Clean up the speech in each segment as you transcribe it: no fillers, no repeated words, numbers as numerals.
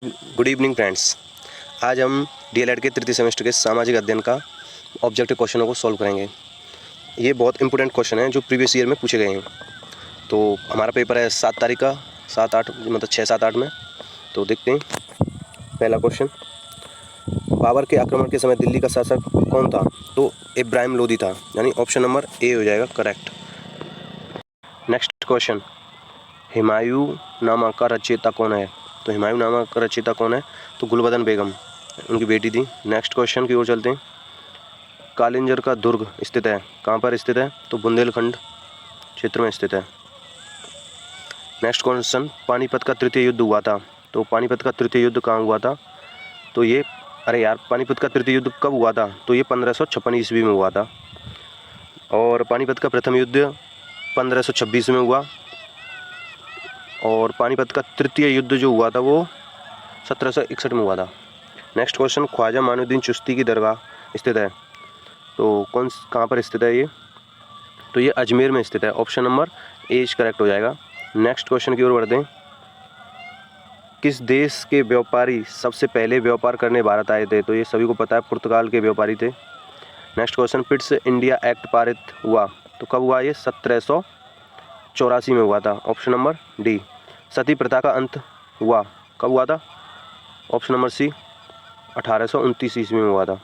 Good evening friends. आज हम DElEd के तृतीय सेमेस्टर के सामाजिक अध्ययन का ऑब्जेक्टिव क्वेश्चनों को सॉल्व करेंगे। ये बहुत इंपॉर्टेंट क्वेश्चन हैं जो प्रीवियस ईयर में पूछे गए हैं। तो हमारा पेपर है 7 तारीख का, 7-8 मतलब 6-7-8 में। तो देखते हैं पहला क्वेश्चन। बाबर के आक्रमण के समय दिल्ली का शासक कौन था? तो इब्राहिम लोदी था, यानी ऑप्शन नंबर ए हो जाएगा करेक्ट। नेक्स्ट क्वेश्चन, हुमायूं नामा का रचयिता कौन है? तो हुमायूं नामा का रचयिता कौन है? तो गुलबदन बेगम उनकी बेटी थी। नेक्स्ट क्वेश्चन की ओर चलते हैं। कालिंजर का दुर्ग स्थित है, कहाँ पर स्थित है? तो बुंदेलखंड क्षेत्र में स्थित है। नेक्स्ट क्वेश्चन, पानीपत का तृतीय युद्ध हुआ था। तो पानीपत का तृतीय युद्ध कहाँ हुआ था? तो ये पानीपत का तृतीय युद्ध कब हुआ था? तो ये 1556 ईस्वी में हुआ था। और पानीपत का प्रथम युद्ध 1526 में हुआ। और पानीपत का तृतीय युद्ध जो हुआ था वो 1761 में हुआ था। नेक्स्ट क्वेश्चन, ख्वाजा माइनुद्दीन चिश्ती की दरगाह स्थित है। तो कहाँ पर स्थित है ये? तो ये अजमेर में स्थित है। ऑप्शन नंबर ए करेक्ट हो जाएगा। नेक्स्ट क्वेश्चन की ओर बढ़ते हैं। किस देश के व्यापारी सबसे पहले व्यापार करने भारत आए थे? तो ये सभी को पता है, पुर्तगाल के व्यापारी थे। Next question, Pitt's India act पारित हुआ तो कब हुआ? ये 1784 में हुआ था। Option number D. सती प्रथा का अंत हुआ कब हुआ था? ऑप्शन नंबर सी, 1829 ईस्वी में हुआ था।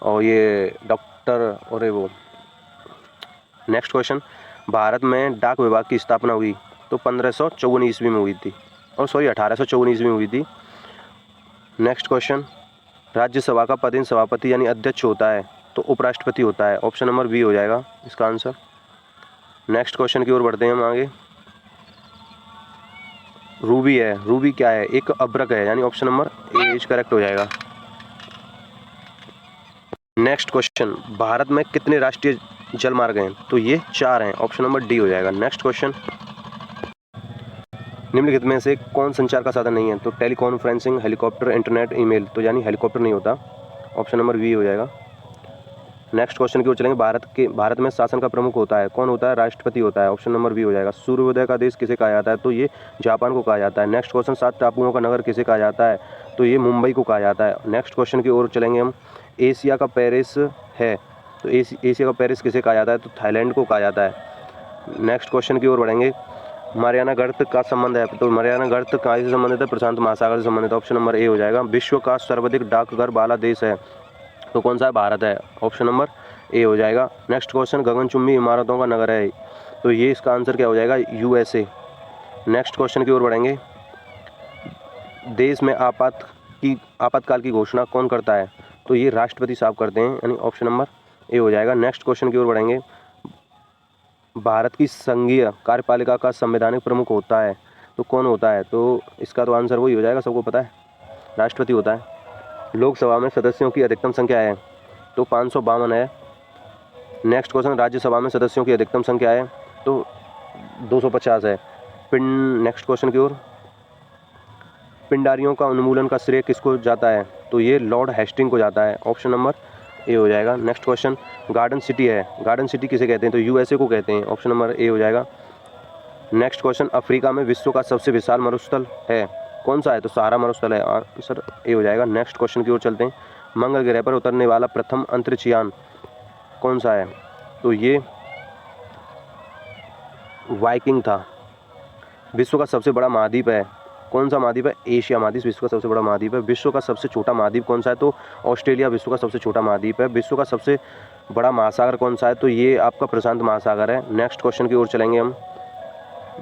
और ये डॉक्टर और वो नेक्स्ट क्वेश्चन, भारत में डाक विभाग की स्थापना हुई तो 1554 ईस्वी में हुई थी, और 1854 ईस्वी में हुई थी। नेक्स्ट क्वेश्चन, राज्यसभा का पदेन सभापति यानी अध्यक्ष होता है तो उपराष्ट्रपति होता है। ऑप्शन नंबर बी हो जाएगा इसका आंसर। नेक्स्ट क्वेश्चन की ओर बढ़ते हैं हम आगे। रूबी है, रूबी क्या है? एक अभ्रक है, यानी ऑप्शन नंबर ए करेक्ट हो जाएगा। नेक्स्ट क्वेश्चन, भारत में कितने राष्ट्रीय जल मार्ग हैं? तो ये 4 हैं। ऑप्शन नंबर डी हो जाएगा। नेक्स्ट क्वेश्चन, निम्नलिखित में से कौन संचार का साधन नहीं है? तो टेलीकॉन्फ्रेंसिंग, हेलीकॉप्टर, इंटरनेट, ईमेल। तो यानी हेलीकॉप्टर नहीं होता। ऑप्शन नंबर बी हो जाएगा। नेक्स्ट क्वेश्चन की ओर चलेंगे। भारत में शासन का प्रमुख होता है, कौन होता है? राष्ट्रपति होता है। ऑप्शन नंबर बी हो जाएगा। सूर्योदय का देश किसे कहा जाता है? तो ये जापान को कहा जाता है। नेक्स्ट क्वेश्चन, 7 टापुओं का नगर किसे कहा जाता है? तो ये मुंबई को कहा जाता है। नेक्स्ट क्वेश्चन की ओर चलेंगे हम। एशिया का पेरिस है, तो एशिया का पेरिस किसे कहा जाता है? तो थाईलैंड को कहा जाता है। नेक्स्ट क्वेश्चन की ओर बढ़ेंगे। मारियाना गर्त का संबंध है, तो मारियाना गर्त कहाँ से संबंधित है? प्रशांत महासागर से संबंधित है। ऑप्शन नंबर ए हो जाएगा। विश्व का सर्वाधिक डाकघर वाला देश है तो कौन सा है? भारत है। ऑप्शन नंबर ए हो जाएगा। नेक्स्ट क्वेश्चन, गगनचुंबी इमारतों का नगर है, तो ये इसका आंसर क्या हो जाएगा? यूएसए। नेक्स्ट क्वेश्चन की ओर बढ़ेंगे। देश में आपातकाल की घोषणा कौन करता है? तो ये राष्ट्रपति साहब करते हैं, यानी ऑप्शन नंबर ए हो जाएगा। नेक्स्ट क्वेश्चन की ओर बढ़ेंगे। भारत की संघीय कार्यपालिका का संवैधानिक प्रमुख होता है तो कौन होता है? तो इसका तो आंसर वही हो जाएगा, सबको पता है, राष्ट्रपति होता है। लोकसभा में सदस्यों की अधिकतम संख्या है तो 552 है। नेक्स्ट क्वेश्चन, राज्यसभा में सदस्यों की अधिकतम संख्या है तो 250 है। नेक्स्ट क्वेश्चन की ओर, पिंडारियों का उन्मूलन का श्रेय किसको जाता है? तो ये लॉर्ड हेस्टिंग को जाता है। ऑप्शन नंबर ए हो जाएगा। नेक्स्ट क्वेश्चन, गार्डन सिटी है, गार्डन सिटी किसे कहते हैं? तो यूएसए को कहते हैं। ऑप्शन नंबर ए हो जाएगा। नेक्स्ट क्वेश्चन, अफ्रीका में विश्व का सबसे विशाल मरुस्थल है, कौन सा है? तो सहारा मरुस्थल है। आंसर ए हो जाएगा। नेक्स्ट क्वेश्चन की ओर चलते हैं। मंगल ग्रह पर उतरने वाला प्रथम अंतरिक्ष यान कौन सा है? तो ये वाइकिंग था। विश्व का सबसे बड़ा महाद्वीप है, कौन सा महाद्वीप है? एशिया महाद्वीप विश्व का सबसे बड़ा महाद्वीप है। विश्व का सबसे छोटा महाद्वीप कौन सा है? तो ऑस्ट्रेलिया विश्व का सबसे छोटा महाद्वीप है। विश्व का सबसे बड़ा महासागर कौन सा है? तो ये आपका प्रशांत महासागर है। नेक्स्ट क्वेश्चन की ओर चलेंगे हम।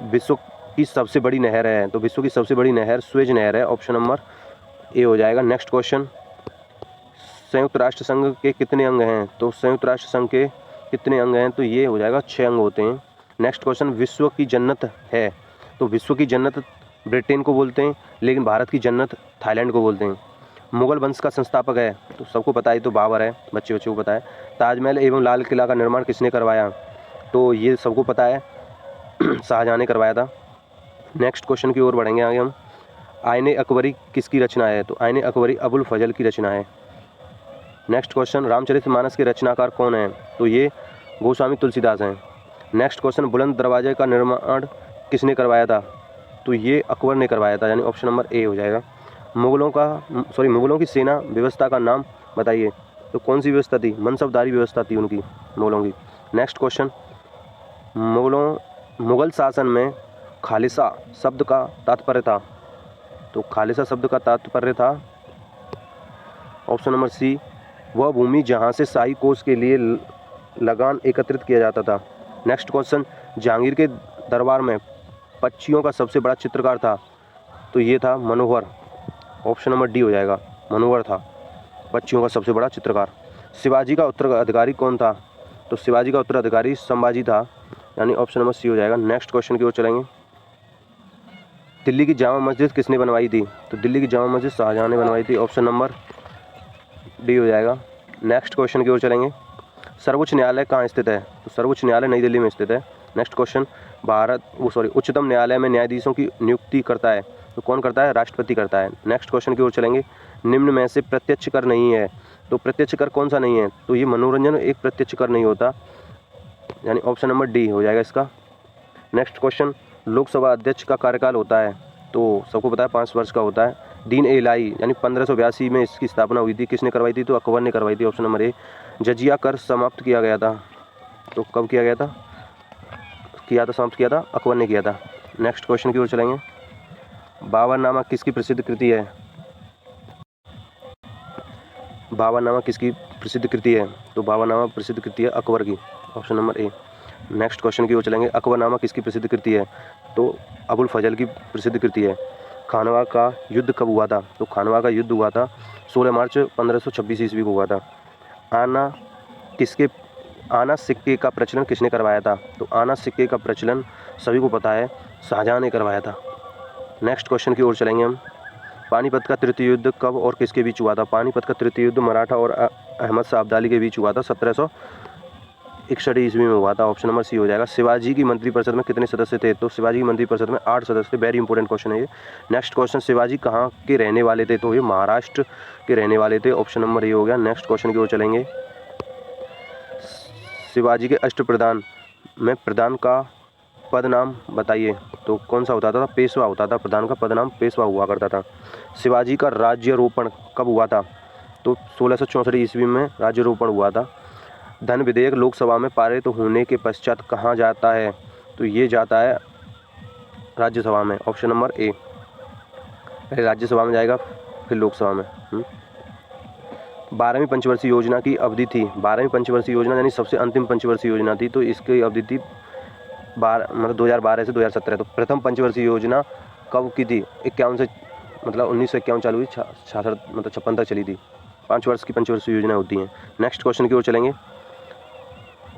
विश्व की सबसे बड़ी नहर है, तो विश्व की सबसे बड़ी नहर स्वेज नहर है। ऑप्शन नंबर ए हो जाएगा। नेक्स्ट क्वेश्चन, संयुक्त राष्ट्र संघ के कितने अंग हैं? तो संयुक्त राष्ट्र संघ के कितने अंग हैं? तो ये हो जाएगा 6 अंग होते हैं। नेक्स्ट क्वेश्चन, विश्व की जन्नत है, तो विश्व की जन्नत ब्रिटेन को बोलते हैं, लेकिन भारत की जन्नत थाईलैंड को बोलते हैं। मुगल वंश का संस्थापक है, तो सबको पता है, तो बाबर है, बच्चे को पता है। ताजमहल एवं लाल किला का निर्माण किसने करवाया? तो ये सबको पता है, शाहजहां ने करवाया था। नेक्स्ट क्वेश्चन की ओर बढ़ेंगे आगे हम। आईने अकबरी किसकी रचना है? तो आईने अकबरी अबुल फजल की रचना है। नेक्स्ट क्वेश्चन, रामचरितमानस के रचनाकार कौन है? तो ये गोस्वामी तुलसीदास हैं। नेक्स्ट क्वेश्चन, बुलंद दरवाजे का निर्माण किसने करवाया था? तो ये अकबर ने करवाया था, यानी ऑप्शन नंबर ए हो जाएगा। मुगलों की सेना व्यवस्था का नाम बताइए। तो कौन सी व्यवस्था थी? मनसबदारी व्यवस्था थी उनकी, मुगलों की। नेक्स्ट क्वेश्चन, मुगल शासन में खालिसा शब्द का तात्पर्य था। तो खालिसा शब्द का तात्पर्य था ऑप्शन नंबर सी, वह भूमि जहाँ से शाही कोष के लिए लगान एकत्रित किया जाता था। नेक्स्ट क्वेश्चन, जहांगीर के दरबार में पक्षियों का सबसे बड़ा चित्रकार था। तो ये था मनोहर, ऑप्शन नंबर डी हो जाएगा, मनोहर था पक्षियों का सबसे बड़ा चित्रकार। शिवाजी का उत्तराधिकारी कौन था? तो शिवाजी का उत्तराधिकारी संभाजी था, यानी ऑप्शन नंबर सी हो जाएगा। नेक्स्ट क्वेश्चन की ओर चलेंगे, दिल्ली की जामा मस्जिद किसने बनवाई थी? तो दिल्ली की जामा मस्जिद शाहजहां ने बनवाई थी, ऑप्शन नंबर डी हो जाएगा। नेक्स्ट क्वेश्चन की ओर चलेंगे, सर्वोच्च न्यायालय कहाँ स्थित है? तो सर्वोच्च न्यायालय नई दिल्ली में स्थित है। नेक्स्ट क्वेश्चन, उच्चतम न्यायालय में न्यायाधीशों की नियुक्ति करता है। तो कौन करता है? राष्ट्रपति करता है। नेक्स्ट क्वेश्चन की ओर चलेंगे, निम्न में से प्रत्यक्ष कर नहीं है। तो प्रत्यक्ष कर कौन सा नहीं है? तो ये मनोरंजन एक प्रत्यक्ष कर नहीं होता, यानी ऑप्शन नंबर डी हो जाएगा इसका। नेक्स्ट क्वेश्चन, लोकसभा अध्यक्ष का कार्यकाल होता है। तो सबको पता है 5 वर्ष का होता है। दीन ए इलाही यानी 1582 में इसकी स्थापना हुई थी, किसने करवाई थी? तो अकबर ने करवाई थी, ऑप्शन नंबर ए। जजिया कर समाप्त किया गया था। तो कब किया गया था? समाप्त किया था, अकबर ने किया था। नेक्स्ट क्वेश्चन की ओर चलेंगे, बाबरनामा किसकी प्रसिद्ध कृति है? बाबरनामा किसकी प्रसिद्ध कृति है? तो बाबरनामा प्रसिद्ध कृति है अकबर की, option number A. Next question की ओर चलेंगे, अकबरनामा किसकी प्रसिद्ध कृति है? तो अबुल फजल की प्रसिद्ध कृति है। खानवा का युद्ध कब हुआ था? तो खानवा का युद्ध हुआ था 16 मार्च 1526 ईस्वी को हुआ था। आना सिक्के का प्रचलन किसने करवाया था? तो आना सिक्के का प्रचलन सभी को पता है, शाहजहां ने करवाया था। नेक्स्ट क्वेश्चन की ओर चलेंगे हम, पानीपत का तृतीय युद्ध कब और किसके बीच हुआ था? पानीपत का तृतीय युद्ध मराठा और अहमद शाह अब्दाली के बीच हुआ था, 1761 ईस्वी में हुआ था, ऑप्शन नंबर सी हो जाएगा। शिवाजी की मंत्रिपरिषद में कितने सदस्य थे? तो शिवाजी की मंत्रिपरिषद में 8 सदस्य थे। वेरी इंपॉर्टेंट क्वेश्चन है ये। नेक्स्ट क्वेश्चन, शिवाजी कहाँ के रहने वाले थे? तो ये महाराष्ट्र के रहने वाले थे, ऑप्शन नंबर ए हो गया। नेक्स्ट क्वेश्चन की ओर चलेंगे, शिवाजी के अष्टप्रधान में प्रधान का पद नाम बताइए। तो कौन सा होता था? पेशवा होता था, प्रधान का पद नाम पेशवा हुआ करता था। शिवाजी का राज्यारोपण कब हुआ था? तो 1664 ईस्वी में राज्यारोपण हुआ था। धन विधेयक लोकसभा में पारित होने के पश्चात कहाँ जाता है? तो ये जाता है राज्यसभा में, ऑप्शन नंबर ए। पहले राज्यसभा में जाएगा फिर लोकसभा में। 12वीं पंचवर्षीय योजना की अवधि थी, 12वीं पंचवर्षीय योजना यानी सबसे अंतिम पंचवर्षीय योजना थी, तो इसकी अवधि थी 2012 से 2017। तो प्रथम पंचवर्षीय योजना कब की थी? 51 से 1951 चालू हुई, 66 56 तक चली थी। 5 वर्ष की पंचवर्षीय योजना होती हैं। नेक्स्ट क्वेश्चन की ओर चलेंगे,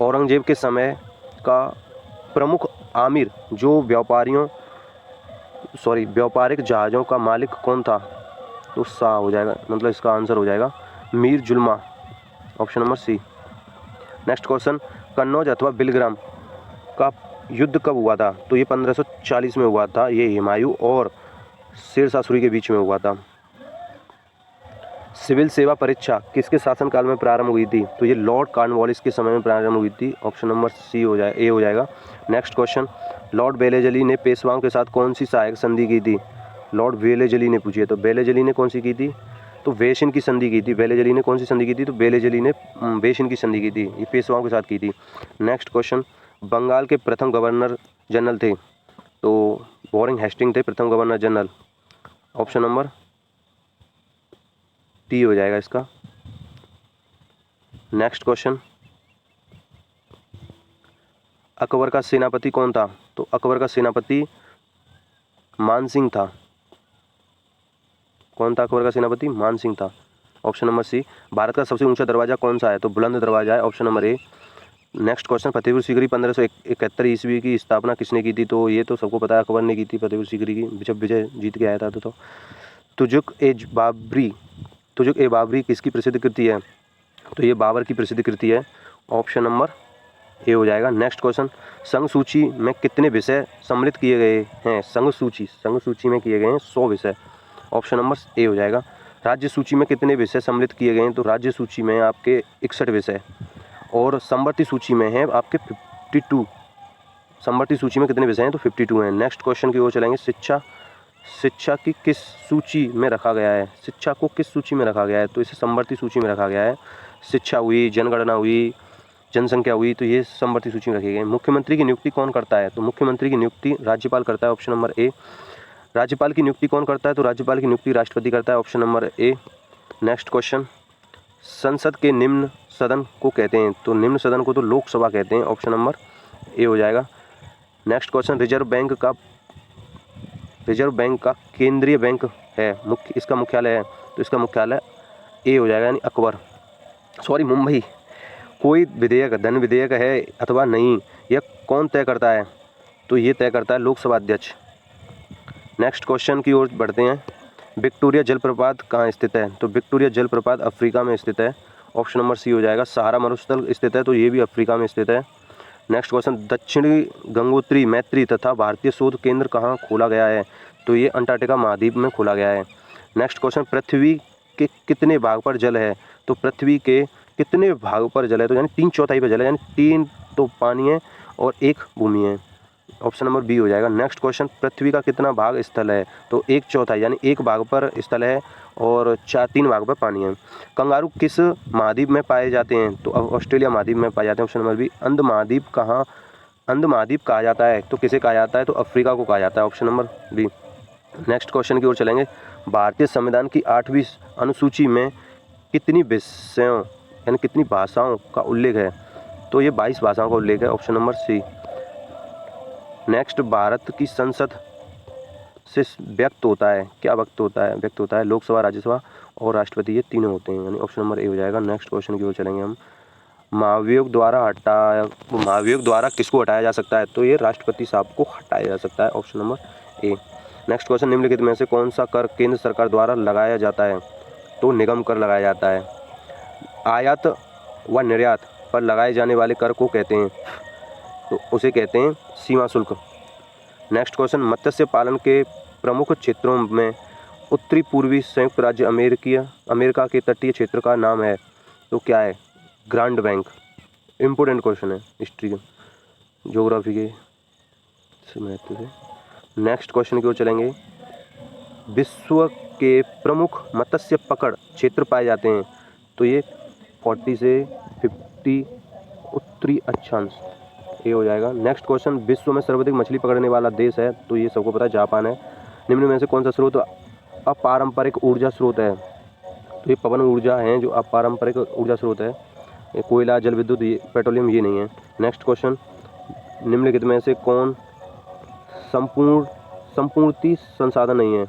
औरंगजेब के समय का प्रमुख आमिर जो व्यापारिक जहाज़ों का मालिक कौन था? तो शाह हो जाएगा, इसका आंसर हो जाएगा मीर जुल्मा, option number C. Next question, Kannauj अथवा बिलग्राम का युद्ध कब हुआ था? तो ये 1540 में हुआ था। ये हुमायूं और शेर शाह सूरी के बीच में हुआ था। सिविल सेवा परीक्षा किसके शासनकाल में प्रारंभ हुई थी? तो ये लॉर्ड कॉर्नवालिस के समय में प्रारंभ हुई थी, ऑप्शन नंबर सी हो जाए, ए हो जाएगा। नेक्स्ट क्वेश्चन, लॉर्ड वेलेजली ने पेशवाओं के साथ कौन सी सहायक संधि की थी? लॉर्ड वेलेजली ने पूछी है, तो वेलेजली ने कौन सी की थी? तो वेशिन की संधि की थी। वेलेजली ने कौन सी संधि की थी? तो वेलेजली ने वेशिन की संधि की थी, ये पेशवाओं के साथ की थी। नेक्स्ट क्वेश्चन, बंगाल के प्रथम गवर्नर जनरल थे? तो वॉरेन हेस्टिंग थे प्रथम governor general, option number T हो जाएगा इसका। नेक्स्ट क्वेश्चन, अकबर का सेनापति कौन था? तो अकबर का सेनापति मानसिंह था। कौन था अकबर का सेनापति? मानसिंह था, ऑप्शन नंबर सी। भारत का सबसे ऊंचा दरवाजा कौन सा है? तो बुलंद दरवाजा है, option number A. Next question, Fatehpur Sikri 1571 ईस्वी की स्थापना किसने की थी? तो ये तो सबको पता है, अकबर ने की थी फतेहपुर सीकरी की, जब विजय जीत के आया था। तो तुजुक ए बाबरी किसकी प्रसिद्ध कृति है? तो ये बाबर की प्रसिद्ध कृति है, ऑप्शन नंबर ए हो जाएगा। नेक्स्ट क्वेश्चन, संघ सूची में कितने विषय सम्मिलित किए गए हैं? संघ सूची में किए गए हैं 100 विषय, ऑप्शन नंबर ए हो जाएगा। राज्य सूची में कितने विषय सम्मिलित किए गए हैं? तो राज्य सूची में आपके 61 विषय, और संवर्ती सूची में है आपके 52। संवर्ती सूची में कितने विषय हैं? तो 52 हैं। नेक्स्ट क्वेश्चन की ओर चलेंगे, शिक्षा की किस सूची में रखा गया है? शिक्षा को किस सूची में रखा गया है? तो इसे समवर्ती सूची में रखा गया है। शिक्षा हुई, जनगणना हुई, जनसंख्या हुई, तो ये समवर्ती सूची में रखी गई है। मुख्यमंत्री की नियुक्ति कौन करता है? तो मुख्यमंत्री की नियुक्ति राज्यपाल करता है, ऑप्शन नंबर ए। राज्यपाल की नियुक्ति कौन करता है? तो राज्यपाल की नियुक्ति राष्ट्रपति करता है, option number A. Next question, संसद के निम्न सदन को कहते हैं? तो निम्न सदन को तो लोकसभा कहते हैं, ऑप्शन नंबर ए हो जाएगा। नेक्स्ट क्वेश्चन, रिजर्व बैंक का केंद्रीय बैंक है, इसका मुख्यालय है, तो इसका मुख्यालय ए हो जाएगा, यानी मुंबई। कोई विधेयक धन विधेयक है अथवा नहीं, यह कौन तय करता है? तो ये तय करता है लोकसभा अध्यक्ष। नेक्स्ट क्वेश्चन की ओर बढ़ते हैं। विक्टोरिया जलप्रपात कहाँ स्थित है? तो विक्टोरिया जलप्रपात अफ्रीका में स्थित है, ऑप्शन नंबर सी हो जाएगा। सहारा मरुस्थल स्थित है, तो ये भी अफ्रीका में स्थित है। नेक्स्ट क्वेश्चन, दक्षिणी गंगोत्री मैत्री तथा भारतीय शोध केंद्र कहाँ खोला गया है? तो ये अंटार्कटिका महाद्वीप में खोला गया है। नेक्स्ट क्वेश्चन, पृथ्वी के कितने भाग पर जल है? तो पृथ्वी के कितने भाग पर जल है? तो यानी 3/4 पर जल है, यानी 3 तो पानी है और 1 भूमि है, ऑप्शन नंबर बी हो जाएगा। नेक्स्ट क्वेश्चन, पृथ्वी का कितना भाग स्थल है? तो 1/4 यानी 1 भाग पर स्थल है और 3 भाग पर पानी है। कंगारू किस महाद्वीप में पाए जाते हैं? तो ऑस्ट्रेलिया महाद्वीप में पाए जाते हैं, ऑप्शन नंबर बी। अंध महाद्वीप कहा जाता है? तो किसे कहा जाता है? तो अफ्रीका को कहा जाता है, option number B. Next question की ओर चलेंगे। भारतीय संविधान की 8वीं अनुसूची में कितनी विषयों यानी कितनी भाषाओं का उल्लेख है? तो ये 22 भाषाओं का उल्लेख है, option number C. Next, Bharat की संसद से व्यक्त होता है, क्या व्यक्त होता है लोकसभा, राज्यसभा और राष्ट्रपति, ये तीनों होते हैं, यानी ऑप्शन नंबर ए हो जाएगा। नेक्स्ट क्वेश्चन की ओर चलेंगे हम। महाभियोग द्वारा किसको हटाया जा सकता है? तो ये राष्ट्रपति साहब को हटाया जा सकता है, option number A. Next question, निम्नलिखित में से कौन सा कर केंद्र सरकार द्वारा लगाया जाता है? तो निगम कर लगाया जाता है। आयात व निर्यात पर लगाए जाने वाले कर को कहते हैं? तो उसे कहते हैं सीमा शुल्क। नेक्स्ट क्वेश्चन, मत्स्य पालन के प्रमुख क्षेत्रों में उत्तरी पूर्वी संयुक्त राज्य अमेरिका के तटीय क्षेत्र का नाम है, तो क्या है? Grand bank. इम्पोर्टेंट क्वेश्चन है हिस्ट्री के, ज्योग्राफी के महत्व से। नेक्स्ट क्वेश्चन की ओर चलेंगे। विश्व के प्रमुख मत्स्य पकड़ क्षेत्र पाए जाते हैं? तो ये 40 से 50 उत्तरी अक्षांश, ये हो जाएगा। नेक्स्ट क्वेश्चन, विश्व में सर्वाधिक मछली पकड़ने वाला देश है? तो ये सबको पता है, जापान है। निम्न में से कौन सा स्रोत अपारंपरिक ऊर्जा स्रोत है? तो ये पवन ऊर्जा है जो अपारंपरिक ऊर्जा स्रोत है। ये कोयला, जल विद्युत, पेट्रोलियम ये नहीं है। नेक्स्ट क्वेश्चन, निम्नलिखित में से कौन संपूर्ति संसाधन नहीं है?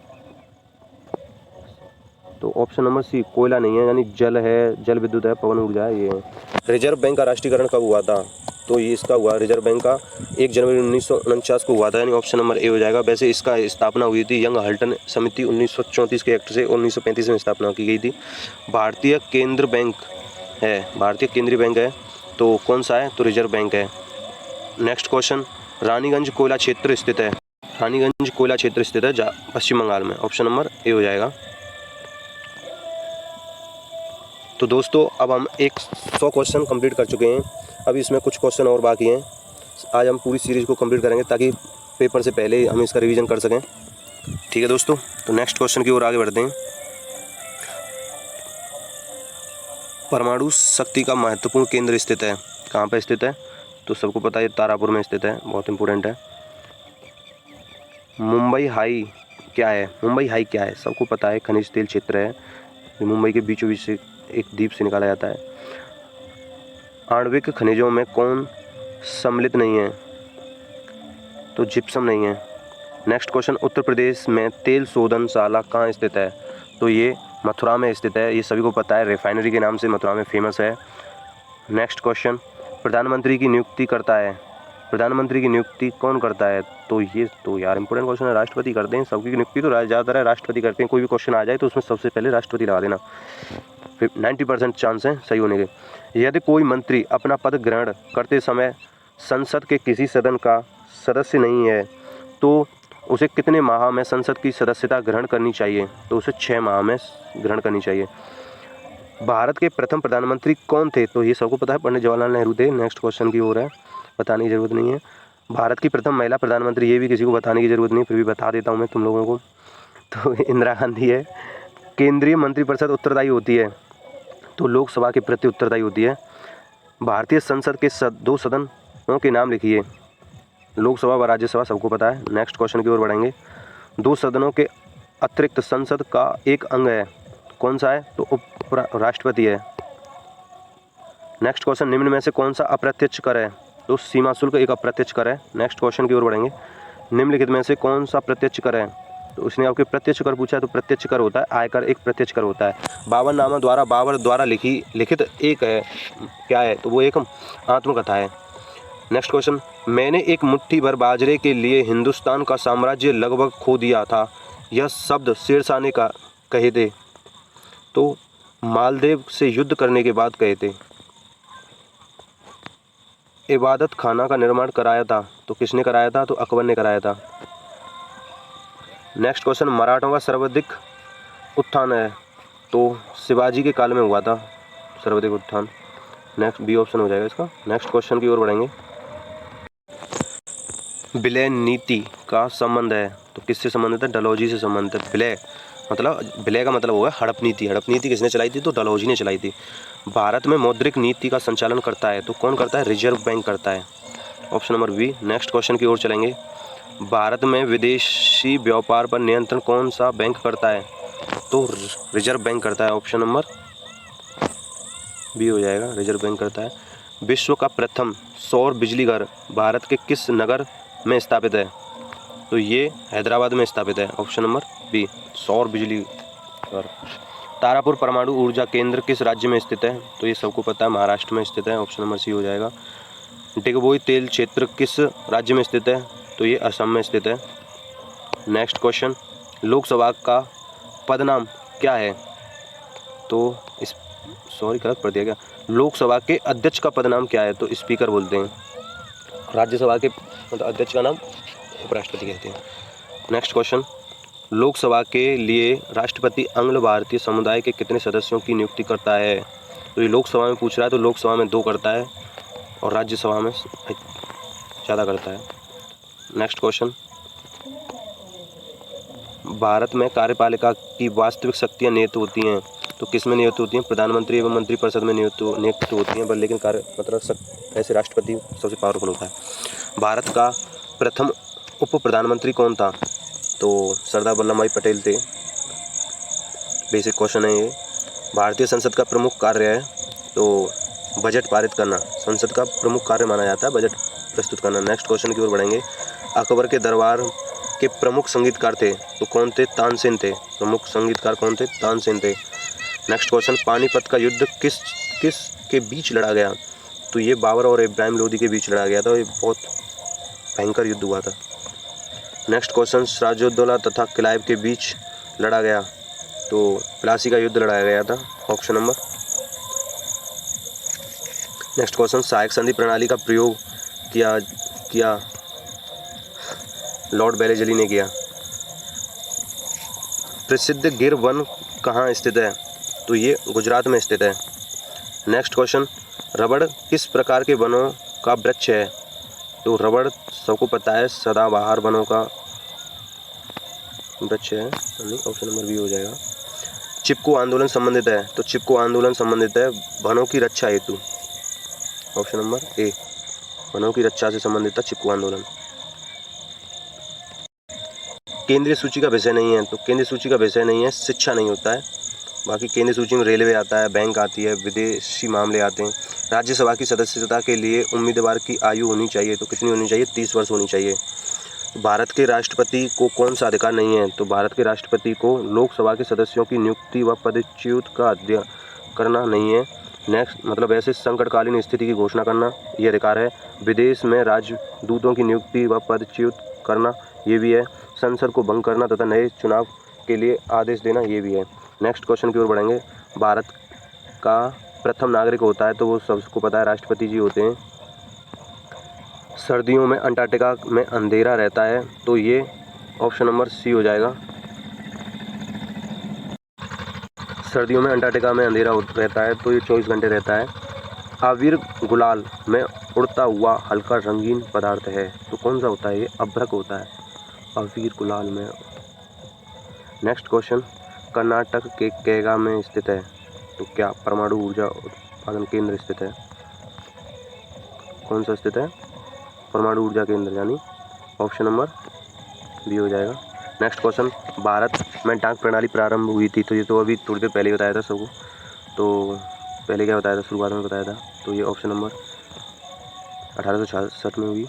तो ऑप्शन नंबर सी, कोयला नहीं है, यानी जल है, जल विद्युत है, पवन ऊर्जा है, ये है। रिजर्व बैंक का राष्ट्रीयकरण कब हुआ था? तो ये इसका हुआ, रिजर्व बैंक का 1 जनवरी 1949 को हुआ था, यानी ऑप्शन नंबर ए हो जाएगा। वैसे इसका स्थापना हुई थी यंग हल्टन समिति 1934 के एक्ट से, 1935 में स्थापना की गई थी। भारतीय केंद्रीय बैंक है, तो कौन सा है? तो रिजर्व बैंक है। नेक्स्ट क्वेश्चन, रानीगंज कोयला क्षेत्र स्थित है? रानीगंज कोयला क्षेत्र स्थित है पश्चिम बंगाल में, ऑप्शन नंबर ए हो जाएगा। तो दोस्तों, अब हम 100 क्वेश्चन कंप्लीट कर चुके हैं, अभी इसमें कुछ क्वेश्चन और बाकी हैं। आज हम पूरी सीरीज़ को कंप्लीट करेंगे ताकि पेपर से पहले हम इसका रिवीजन कर सकें। ठीक है दोस्तों, तो नेक्स्ट क्वेश्चन की ओर आगे बढ़ते हैं। परमाणु शक्ति का महत्वपूर्ण केंद्र स्थित है? कहाँ पर स्थित है? तो सबको पता है तारापुर में स्थित है, बहुत इंपॉर्टेंट है। मुंबई हाई क्या है? सबको पता है, खनिज तेल क्षेत्र है, मुंबई के बीचों बीच से एक द्वीप से निकाला जाता है। आणविक खनिजों में कौन सम्मिलित नहीं है? तो जिप्सम नहीं है। नेक्स्ट क्वेश्चन, उत्तर प्रदेश में तेल शोधनशाला कहाँ स्थित है? तो ये मथुरा में स्थित है, ये सभी को पता है, रिफाइनरी के नाम से मथुरा में फेमस है। नेक्स्ट क्वेश्चन, प्रधानमंत्री की नियुक्ति कौन करता है? तो ये तो यार इंपॉर्टेंट क्वेश्चन है, राष्ट्रपति करते हैं। सबकी नियुक्ति तो ज़्यादातर राष्ट्रपति करते हैं। कोई भी क्वेश्चन आ जाए तो उसमें सबसे पहले राष्ट्रपति लगा देना, फिर 90% चांस है सही होने के। यदि कोई मंत्री अपना पद ग्रहण करते समय संसद के किसी सदन का सदस्य नहीं है तो उसे कितने माह में संसद की सदस्यता ग्रहण करनी चाहिए? तो उसे 6 माह में ग्रहण करनी चाहिए। भारत के प्रथम प्रधानमंत्री कौन थे? तो ये सबको पता है, पंडित जवाहरलाल नेहरू थे। नेक्स्ट क्वेश्चन की ओर है, बताने की ज़रूरत नहीं है। भारत की प्रथम महिला प्रधानमंत्री, ये भी किसी को बताने की ज़रूरत नहीं, फिर भी बता देता हूँ मैं तुम लोगों को। तो इंदिरा गांधी है। केंद्रीय मंत्रिपरिषद उत्तरदायी होती है, तो लोकसभा के प्रति उत्तरदायी होती है। भारतीय संसद के दो सदनों के नाम लिखिए। लोकसभा व राज्यसभा सबको पता है। नेक्स्ट क्वेश्चन की ओर बढ़ेंगे। दो सदनों के अतिरिक्त संसद का एक अंग है, कौन सा है? तो उप राष्ट्रपति है। नेक्स्ट क्वेश्चन, निम्न में से कौन सा अप्रत्यक्ष कर है? तो सीमा शुल्क एक अप्रत्यक्ष कर है। नेक्स्ट क्वेश्चन की ओर बढ़ेंगे। निम्नलिखित में से कौन सा प्रत्यक्ष कर है? तो उसने आपके प्रत्यक्ष कर पूछा है, तो प्रत्यक्ष कर होता है, आयकर एक प्रत्यक्ष कर होता है। बाबर द्वारा लिखित एक है, क्या है? तो वो एक आत्मकथा है। नेक्स्ट क्वेश्चन, मैंने एक मुट्ठी भर बाजरे के लिए हिंदुस्तान का साम्राज्य लगभग खो दिया था, यह शब्द शेरशाह ने कहे थे, तो मालदेव से युद्ध करने के बाद कहे थे। इबादत खाना का निर्माण कराया था, तो किसने कराया था? तो अकबर ने कराया था। नेक्स्ट क्वेश्चन, मराठों का सर्वाधिक उत्थान है, तो शिवाजी के काल में हुआ था सर्वाधिक उत्थान। नेक्स्ट बी ऑप्शन हो जाएगा इसका। नेक्स्ट क्वेश्चन की ओर बढ़ेंगे। विलय नीति का संबंध है, तो किससे संबंधित है? डलहौजी से संबंधित है। विलय का मतलब होगा हड़प नीति। हड़प नीति किसने चलाई थी? तो डलहौजी ने चलाई थी। भारत में मौद्रिक नीति का संचालन करता है, तो कौन करता है? रिजर्व बैंक करता है। Option number B. Next question की ओर चलेंगे। भारत में विदेशी व्यापार पर नियंत्रण कौन सा बैंक करता है? तो रिजर्व बैंक करता है। ऑप्शन नंबर बी हो जाएगा, रिजर्व बैंक करता है। विश्व का प्रथम सौर बिजली घर भारत के किस नगर में स्थापित है? तो ये हैदराबाद में स्थापित है। ऑप्शन नंबर बी, सौर बिजली घर। तारापुर परमाणु ऊर्जा केंद्र किस राज्य में स्थित है? तो ये सबको पता है, महाराष्ट्र में स्थित है। ऑप्शन नंबर सी हो जाएगा। डिगबोई तेल क्षेत्र किस राज्य में स्थित है? तो ये असम में स्थित है। नेक्स्ट क्वेश्चन, लोकसभा का पदनाम क्या है? तो गलत पढ़ दिया गया। लोकसभा के अध्यक्ष का पदनाम क्या है? तो स्पीकर बोलते हैं। राज्यसभा के अध्यक्ष का नाम उपराष्ट्रपति कहते हैं। नेक्स्ट क्वेश्चन, लोकसभा के लिए राष्ट्रपति अंग्ल भारतीय समुदाय के कितने सदस्यों की नियुक्ति करता है? तो ये लोकसभा में पूछ रहा है, तो लोकसभा में 2 करता है और राज्यसभा में ज़्यादा करता है। नेक्स्ट क्वेश्चन, भारत में कार्यपालिका की वास्तविक शक्तियाँ नियुक्त होती हैं, तो किस में नियुक्त होती हैं? प्रधानमंत्री एवं मंत्रिपरिषद में नियुक्त होती हैं, पर लेकिन ऐसे राष्ट्रपति सबसे पावरफुल होता है। भारत का प्रथम उप प्रधानमंत्री कौन था? तो सरदार वल्लभ भाई पटेल थे। बेसिक क्वेश्चन है ये। भारतीय संसद का प्रमुख कार्य है, तो बजट पारित करना संसद का प्रमुख कार्य माना जाता है, बजट प्रस्तुत करना। नेक्स्ट क्वेश्चन की ओर बढ़ेंगे। अकबर के दरबार के प्रमुख संगीतकार थे, तो कौन थे? तानसेन थे। प्रमुख संगीतकार कौन थे? तानसेन थे। नेक्स्ट क्वेश्चन, पानीपत का युद्ध किस के बीच लड़ा गया? तो ये बाबर और इब्राहिम लोदी के बीच लड़ा गया था। ये बहुत भयंकर युद्ध हुआ था। नेक्स्ट क्वेश्चन, सिराजुद्दौला तथा क्लाइव के बीच लड़ा गया, तो प्लासी का युद्ध लड़ाया गया था। Option number. नेक्स्ट क्वेश्चन, सहायक संधि प्रणाली का प्रयोग किया लॉर्ड वेलेस्ली ने किया। प्रसिद्ध गिर वन कहाँ स्थित है? तो ये गुजरात में स्थित है। नेक्स्ट क्वेश्चन, रबड़ किस प्रकार के वनों का वृक्ष है? तो रबड़ सबको पता है, सदाबहार वनों का वृक्ष है। ऑप्शन नंबर बी हो जाएगा। चिपको आंदोलन संबंधित है, तो चिपको आंदोलन संबंधित है वनों की रक्षा हेतु। ऑप्शन नंबर ए, वनों की रक्षा से संबंधित था चिपको आंदोलन। केंद्रीय सूची का विषय नहीं है, तो केंद्रीय सूची का विषय नहीं है, शिक्षा नहीं होता है। बाकी केंद्रीय सूची में रेलवे आता है, बैंक आती है, विदेशी मामले आते हैं। राज्यसभा की सदस्यता के लिए उम्मीदवार की आयु होनी चाहिए, तो कितनी होनी चाहिए? 30 वर्ष होनी चाहिए। भारत के राष्ट्रपति को कौन सा अधिकार नहीं है? तो भारत के राष्ट्रपति को लोकसभा के सदस्यों की नियुक्ति व पदच्युत का अध्ययन करना नहीं है। नेक्स्ट मतलब ऐसे संकटकालीन स्थिति की घोषणा करना ये अधिकार है। विदेश में राजदूतों की नियुक्ति व पदच्युत करना ये भी है। संसद को भंग करना तथा नए चुनाव के लिए आदेश देना ये भी है। नेक्स्ट क्वेश्चन की ओर बढ़ेंगे। भारत का प्रथम नागरिक होता है, तो वो सबको पता है, राष्ट्रपति जी होते हैं। सर्दियों में अंटार्कटिका में अंधेरा रहता है, तो ये ऑप्शन नंबर सी हो जाएगा। सर्दियों में अंटार्कटिका में अंधेरा रहता है, तो ये 24 घंटे रहता है। अबीर गुलाल में उड़ता हुआ हल्का रंगीन पदार्थ है, तो कौन सा होता है? ये अभ्रक होता है। अबीर गुलाल में नेक्स्ट क्वेश्चन, कर्नाटक के कैगा में स्थित है, तो क्या परमाणु ऊर्जा उत्पादन केंद्र स्थित है? कौन सा स्थित है? परमाणु ऊर्जा केंद्र, यानी ऑप्शन नंबर बी हो जाएगा। नेक्स्ट क्वेश्चन, भारत में डाक प्रणाली प्रारंभ हुई थी, तो ये तो अभी थोड़ी देर पहले बताया था सबको, तो पहले क्या बताया था, शुरुआत में बताया था, तो ये ऑप्शन नंबर 1866 में हुई।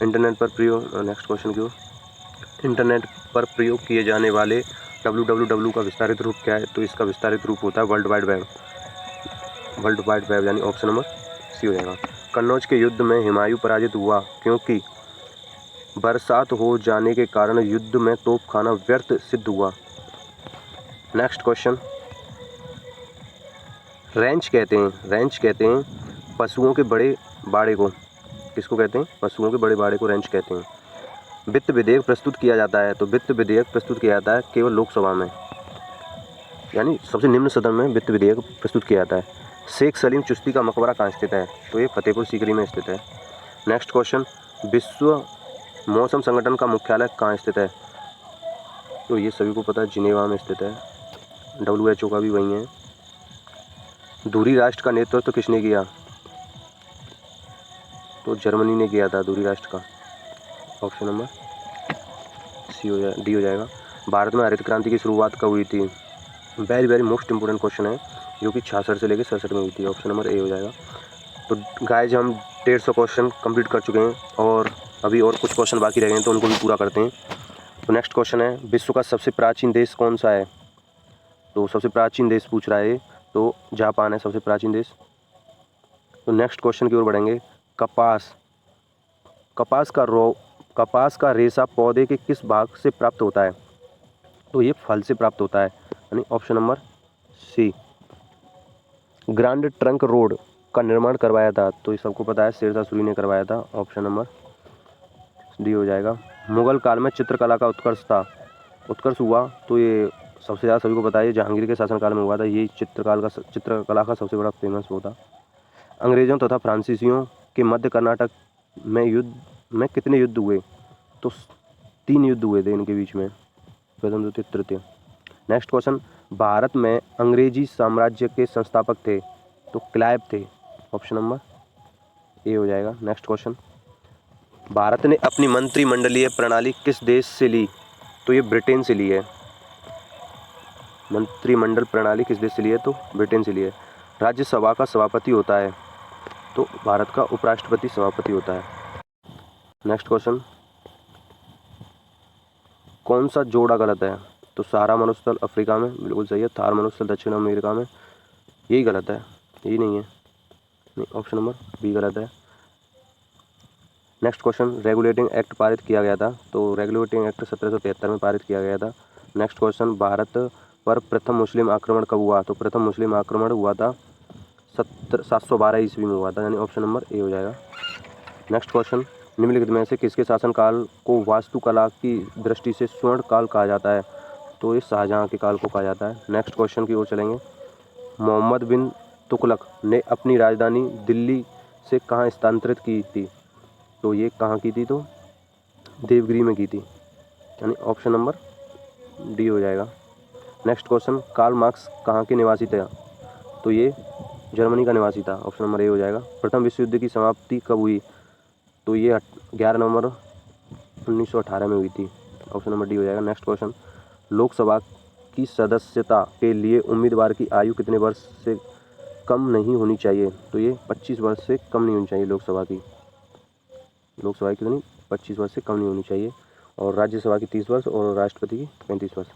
इंटरनेट पर प्रयोग, नेक्स्ट क्वेश्चन क्यों, इंटरनेट पर प्रयोग किए जाने वाले www का विस्तारित रूप क्या है? तो इसका विस्तारित रूप होता है world wide web, world wide web, यानी ऑप्शन नंबर सी हो जाएगा। कन्नौज के युद्ध में हुमायूं पराजित हुआ क्योंकि बरसात हो जाने के कारण युद्ध में तोपखाना व्यर्थ सिद्ध हुआ। नेक्स्ट क्वेश्चन, रेंच कहते हैं पशुओं के बड़े बाड़े को, किसको कहते हैं? पशुओं के बड़े बाड़े को रेंच कहते हैं। वित्त विधेयक प्रस्तुत किया जाता है, तो वित्त विधेयक प्रस्तुत किया जाता है केवल लोकसभा में, यानी सबसे निम्न सदन में वित्त विधेयक प्रस्तुत किया जाता है। शेख सलीम चिश्ती का मकबरा कहाँ स्थित है? तो ये फतेहपुर सीकरी में स्थित है। नेक्स्ट क्वेश्चन, विश्व मौसम संगठन का मुख्यालय कहाँ स्थित है? तो ये सभी को पता है, जिनेवा में स्थित है। WHO का भी वही है। धुरी राष्ट्र का नेतृत्व किसने किया? तो जर्मनी ने किया था धुरी राष्ट्र का, ऑप्शन नंबर डी हो जाएगा। भारत में हरित क्रांति की शुरुआत कब हुई थी? Very very most important question है, जो कि 66 से लेकर 67 में हुई थी, ऑप्शन नंबर ए हो जाएगा। तो गाइज हम 150 क्वेश्चन कंप्लीट कर चुके हैं और अभी और कुछ क्वेश्चन बाकी रह गए हैं, तो उनको भी पूरा करते हैं। तो नेक्स्ट क्वेश्चन है, विश्व का सबसे प्राचीन देश कौन सा है? तो सबसे प्राचीन देश पूछ रहा है, तो जापान है सबसे प्राचीन देश। तो नेक्स्ट क्वेश्चन की ओर बढ़ेंगे, कपास का रेशा पौधे के किस भाग से प्राप्त होता है? तो ये फल से प्राप्त होता है, यानी option number C. Grand trunk road का निर्माण करवाया था, तो ये सबको पता है, शेरशाह सूरी ने करवाया था, ऑप्शन नंबर डी हो जाएगा। मुगल काल में चित्रकला का उत्कर्ष हुआ, तो ये सबसे ज़्यादा सभी को पता है, ये जहांगीर के शासनकाल में हुआ था। ये चित्रकला का सबसे बड़ा फेमस वो था। अंग्रेजों तथा फ्रांसीसियों के मध्य कर्नाटक में कितने युद्ध हुए? तो 3 युद्ध हुए थे इनके बीच में, प्रथम द्वितीय तृतीय। नेक्स्ट क्वेश्चन, भारत में अंग्रेजी साम्राज्य के संस्थापक थे, तो क्लाइव थे, ऑप्शन नंबर ए हो जाएगा। नेक्स्ट क्वेश्चन, भारत ने अपनी मंत्रिमंडलीय प्रणाली किस देश से ली? तो ये ब्रिटेन से ली है। मंत्रिमंडल प्रणाली किस देश से ली है? तो ब्रिटेन से ली है। राज्यसभा का सभापति होता है, तो भारत का उपराष्ट्रपति सभापति होता है। नेक्स्ट क्वेश्चन, कौन सा जोड़ा गलत है? तो सहारा मरुस्थल अफ्रीका में बिल्कुल सही है, थार मरुस्थल दक्षिण अमेरिका में, यही गलत है, यही नहीं है, नहीं, ऑप्शन नंबर बी गलत है। नेक्स्ट क्वेश्चन, रेगुलेटिंग एक्ट पारित किया गया था, तो रेगुलेटिंग एक्ट 1773 में पारित किया गया था। नेक्स्ट क्वेश्चन, भारत पर प्रथम मुस्लिम आक्रमण कब हुआ? तो प्रथम मुस्लिम आक्रमण हुआ था 712 ईस्वी में हुआ था, यानी ऑप्शन नंबर ए हो जाएगा। नेक्स्ट क्वेश्चन, निम्नलिखित में से किसके शासनकाल को वास्तुकला की दृष्टि से स्वर्ण काल कहा जाता है? तो ये शाहजहां के काल को कहा जाता है। नेक्स्ट क्वेश्चन की ओर चलेंगे, मोहम्मद बिन तुगलक ने अपनी राजधानी दिल्ली से कहाँ स्थानांतरित की थी? तो ये कहाँ की थी? तो देवगिरी में की थी, यानी ऑप्शन नंबर डी हो जाएगा। नेक्स्ट क्वेश्चन, कार्ल मार्क्स कहाँ के निवासी थे? तो ये जर्मनी का निवासी था, ऑप्शन नंबर ए हो जाएगा। प्रथम विश्व युद्ध की समाप्ति कब हुई? तो ये 11 नवंबर 1918 में हुई थी, ऑप्शन नंबर डी हो जाएगा। नेक्स्ट क्वेश्चन, लोकसभा की सदस्यता के लिए उम्मीदवार की आयु कितने वर्ष से कम नहीं होनी चाहिए? तो ये 25 वर्ष से कम नहीं होनी चाहिए। लोकसभा की कितनी 25 वर्ष से कम नहीं होनी चाहिए, और राज्यसभा की 30 वर्ष और राष्ट्रपति की 35 वर्ष।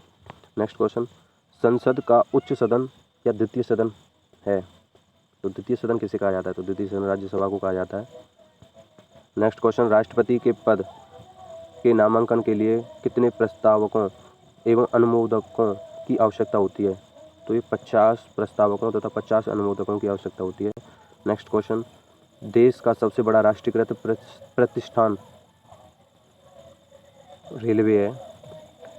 नेक्स्ट क्वेश्चन, संसद का उच्च सदन या द्वितीय सदन है? तो द्वितीय सदन किसे कहा जाता है? तो द्वितीय सदन राज्यसभा को कहा जाता है। नेक्स्ट क्वेश्चन, राष्ट्रपति के पद के नामांकन के लिए कितने प्रस्तावकों एवं अनुमोदकों की आवश्यकता होती है? तो ये 50 प्रस्तावकों तथा 50 अनुमोदकों की आवश्यकता होती है। नेक्स्ट क्वेश्चन, देश का सबसे बड़ा राष्ट्रीयकृत प्रतिष्ठान रेलवे है।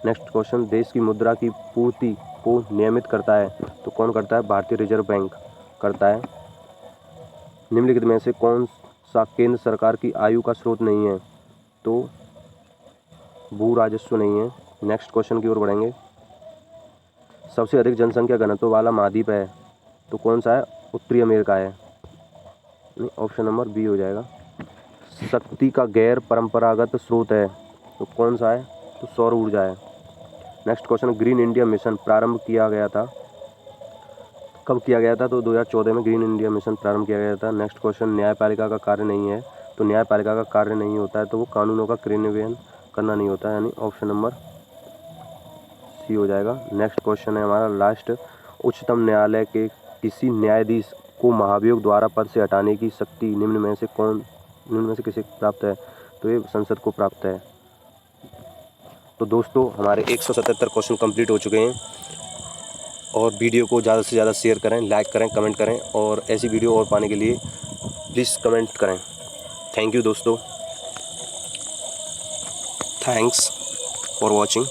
नेक्स्ट क्वेश्चन, देश की मुद्रा की पूर्ति को नियमित करता है, तो कौन करता है? भारतीय रिजर्व बैंक करता है। निम्नलिखित में से कौन सा केंद्र सरकार की आयु का स्रोत नहीं है? तो भू राजस्व नहीं है। नेक्स्ट क्वेश्चन की ओर बढ़ेंगे, सबसे अधिक जनसंख्या घनत्व वाला महाद्वीप है तो कौन सा है? उत्तरी अमेरिका है। ऑप्शन नंबर बी हो जाएगा। शक्ति का गैर परंपरागत स्रोत है तो कौन सा है? तो सौर ऊर्जा है। Next question, green India mission प्रारंभ किया गया था, कब किया गया था? तो 2014 में ग्रीन इंडिया मिशन प्रारंभ किया गया था। नेक्स्ट क्वेश्चन, न्यायपालिका का कार्य नहीं है तो न्यायपालिका का कार्य नहीं होता है तो वो कानूनों का क्रियान्वयन करना नहीं होता है, यानी ऑप्शन नंबर सी हो जाएगा। नेक्स्ट क्वेश्चन है हमारा लास्ट, उच्चतम न्यायालय के किसी न्यायाधीश को महाभियोग द्वारा पद से हटाने की शक्ति निम्न में से किसे प्राप्त है? तो ये संसद को प्राप्त है। तो दोस्तों हमारे 177 क्वेश्चन कंप्लीट हो चुके हैं और वीडियो को ज़्यादा से ज़्यादा शेयर करें, लाइक करें, कमेंट करें और ऐसी वीडियो और पाने के लिए प्लीज़ कमेंट करें। थैंक यू दोस्तों, थैंक्स फॉर वॉचिंग।